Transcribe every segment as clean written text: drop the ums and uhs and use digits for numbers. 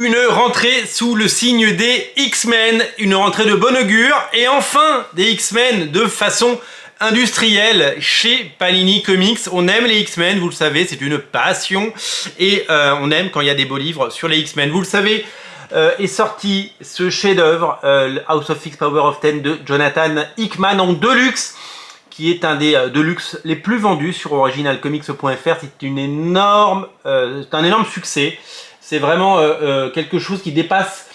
Une rentrée sous le signe des X-Men, une rentrée de bon augure, et enfin des X-Men de façon industrielle chez Panini Comics. On aime les X-Men, vous le savez, c'est une passion, et on aime quand il y a des beaux livres sur les X-Men. Vous le savez, est sorti ce chef-d'œuvre, House of X Power of Ten de Jonathan Hickman en Deluxe, qui est un des Deluxe les plus vendus sur originalcomics.fr. C'est un énorme succès. C'est vraiment quelque chose qui dépasse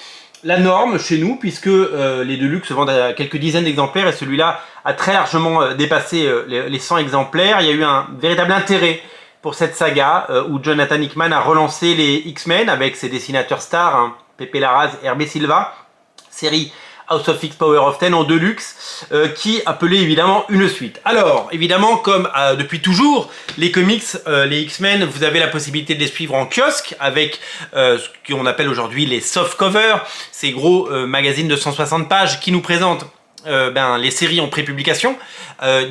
la norme chez nous, puisque les Deluxe se vendent à quelques dizaines d'exemplaires et celui-là a très largement dépassé les 100 exemplaires. Il y a eu un véritable intérêt pour cette saga où Jonathan Hickman a relancé les X-Men avec ses dessinateurs stars, hein, Pepe Larraz et Hervé Silva, série House of X Power of Ten en Deluxe, qui appelait évidemment une suite. Alors, évidemment, comme depuis toujours, les comics, les X-Men, vous avez la possibilité de les suivre en kiosque avec ce qu'on appelle aujourd'hui les soft covers, ces gros magazines de 160 pages qui nous présentent les séries en prépublication.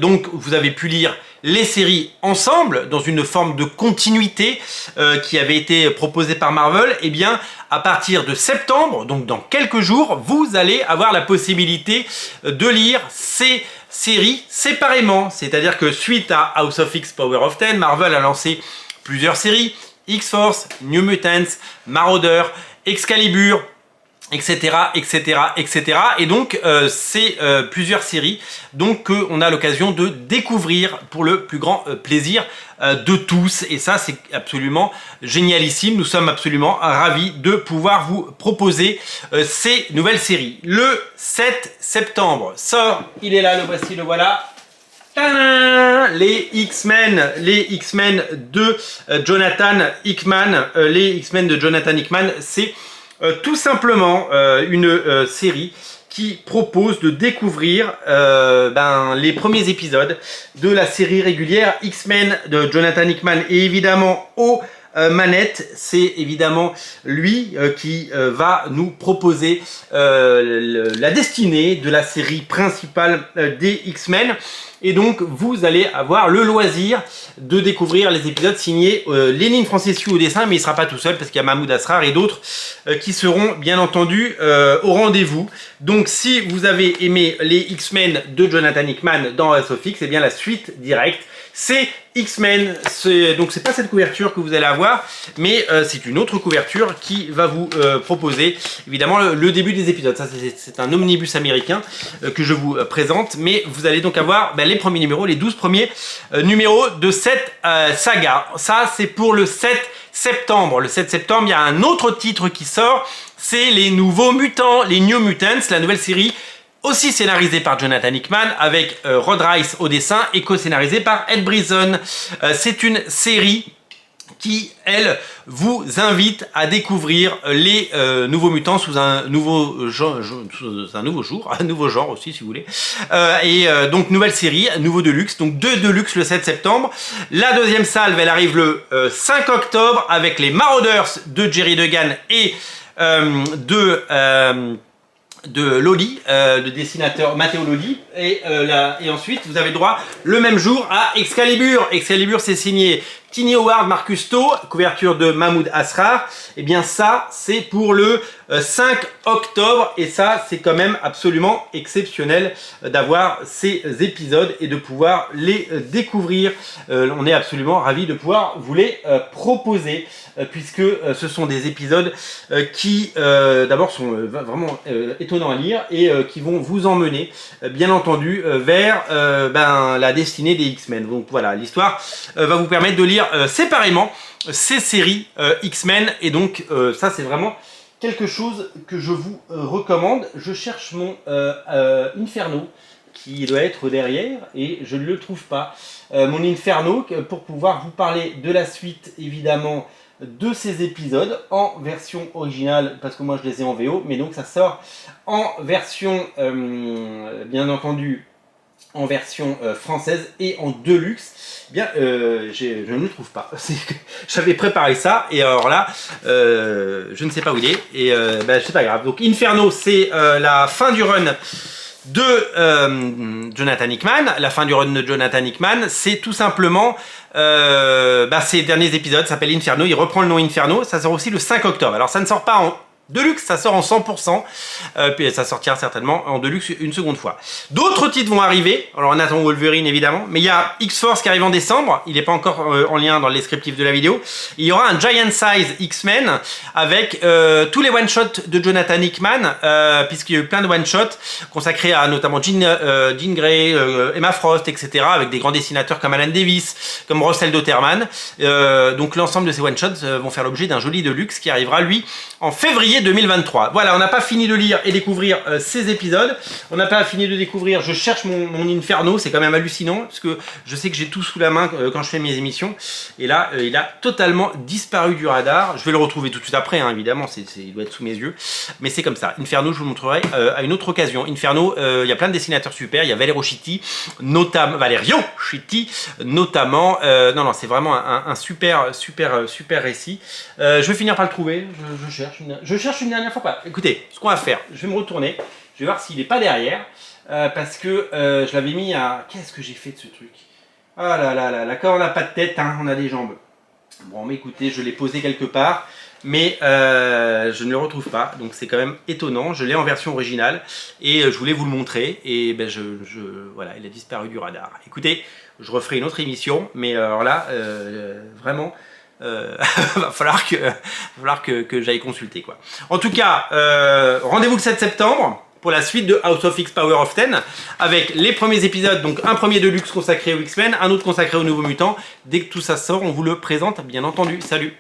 Donc, vous avez pu lire les séries ensemble dans une forme de continuité qui avait été proposée par Marvel. Et bien, à partir de septembre, donc dans quelques jours, vous allez avoir la possibilité de lire ces séries séparément. C'est-à-dire que suite à House of X Power of Ten, Marvel a lancé plusieurs séries, X-Force, New Mutants, Marauder, Excalibur, etc, etc, etc. Et donc c'est plusieurs séries donc qu'on a l'occasion de découvrir pour le plus grand plaisir de tous, et ça c'est absolument génialissime. Nous sommes absolument ravis de pouvoir vous proposer ces nouvelles séries. Le 7 septembre sort, il est là, le voici, le voilà. Tadam, les X-Men de Jonathan Hickman. Les X-Men de Jonathan Hickman, c'est tout simplement une série qui propose de découvrir les premiers épisodes de la série régulière X-Men de Jonathan Hickman. Et évidemment, aux manettes, c'est évidemment lui qui va nous proposer la destinée de la série principale des X-Men. Et donc, vous allez avoir le loisir de découvrir les épisodes signés Lénine Francescu au dessin, mais il ne sera pas tout seul parce qu'il y a Mahmoud Asrar et d'autres qui seront bien entendu au rendez-vous. Donc, si vous avez aimé les X-Men de Jonathan Hickman dans House of X, c'est bien la suite directe. C'est X-Men, donc c'est pas cette couverture que vous allez avoir, mais c'est une autre couverture qui va vous proposer évidemment le début des épisodes. Ça c'est un omnibus américain que je vous présente, mais vous allez donc avoir les premiers numéros, les 12 premiers numéros de cette saga. Ça c'est pour le 7 septembre. Le 7 septembre, il y a un autre titre qui sort, c'est les Nouveaux Mutants, les New Mutants, la nouvelle série aussi scénarisé par Jonathan Hickman avec Rod Rice au dessin et co-scénarisé par Ed Brisson. C'est une série qui, elle, vous invite à découvrir les Nouveaux Mutants sous un nouveau genre, un nouveau genre aussi si vous voulez. Donc nouvelle série, nouveau Deluxe, donc 2 Deluxe le 7 septembre. La deuxième salve, elle arrive le 5 octobre avec les Marauders de Jerry Duggan et de Loli, de dessinateur Matteo Loli, et ensuite vous avez droit le même jour à Excalibur. Excalibur, c'est signé Tiny Howard, Marcus To, couverture de Mahmoud Asrar. Et bien ça, c'est pour le 5 octobre, et ça c'est quand même absolument exceptionnel d'avoir ces épisodes et de pouvoir les découvrir. On est absolument ravis de pouvoir vous les proposer, puisque ce sont des épisodes qui d'abord sont vraiment étonnants à lire et qui vont vous emmener bien entendu vers la destinée des X-Men. Donc voilà, l'histoire va vous permettre de lire séparément ces séries X-Men, et donc ça c'est vraiment quelque chose que je vous recommande. Je cherche mon Inferno qui doit être derrière et je ne le trouve pas. Mon Inferno, pour pouvoir vous parler de la suite évidemment de ces épisodes en version originale, parce que moi je les ai en VO, mais donc ça sort en version bien entendu en version française et en Deluxe. Bien, je ne le trouve pas. J'avais préparé ça et alors là, je ne sais pas où il est, et c'est pas grave. Donc Inferno, c'est la fin du run de Jonathan Hickman. La fin du run de Jonathan Hickman, c'est tout simplement ces derniers épisodes s'appellent Inferno. Il reprend le nom Inferno. Ça sort aussi le 5 octobre. Alors ça ne sort pas Deluxe, ça sort en 100%, puis ça sortira certainement en Deluxe une seconde fois. D'autres titres vont arriver, alors on attend Wolverine évidemment, mais il y a X-Force qui arrive en décembre, il n'est pas encore en lien dans le descriptif de la vidéo. Il y aura un Giant Size X-Men avec tous les one-shots de Jonathan Hickman, puisqu'il y a eu plein de one-shots consacrés à notamment Jean Grey, Emma Frost, etc., avec des grands dessinateurs comme Alan Davis, comme Russell Dotterman. Donc l'ensemble de ces one-shots vont faire l'objet d'un joli Deluxe qui arrivera lui en février 2023. Voilà, on n'a pas fini de lire et découvrir ces épisodes. On n'a pas fini de découvrir, je cherche mon Inferno, c'est quand même hallucinant, parce que je sais que j'ai tout sous la main quand je fais mes émissions. Et là, il a totalement disparu du radar. Je vais le retrouver tout de suite après, hein, évidemment, il doit être sous mes yeux. Mais c'est comme ça. Inferno, je vous le montrerai à une autre occasion. Inferno, il y a plein de dessinateurs super. Il y a Valerio Chitti, notamment... non, c'est vraiment un super récit. Je vais finir par le trouver. Je cherche une dernière fois pas. Écoutez, ce qu'on va faire, je vais me retourner, je vais voir s'il n'est pas derrière, parce que je l'avais mis à... Qu'est-ce que j'ai fait de ce truc? Ah là là là là, quand on n'a pas de tête, hein, on a des jambes. Bon, mais écoutez, je l'ai posé quelque part, mais je ne le retrouve pas, donc c'est quand même étonnant. Je l'ai en version originale, et je voulais vous le montrer, et ben voilà, il a disparu du radar. Écoutez, je referai une autre émission, mais alors là, vraiment... va falloir que j'aille consulter, quoi. En tout cas, rendez-vous le 7 septembre pour la suite de House of X Power of 10 avec les premiers épisodes, donc un premier Deluxe consacré aux X-Men, un autre consacré aux Nouveaux Mutants. Dès que tout ça sort, on vous le présente bien entendu. Salut!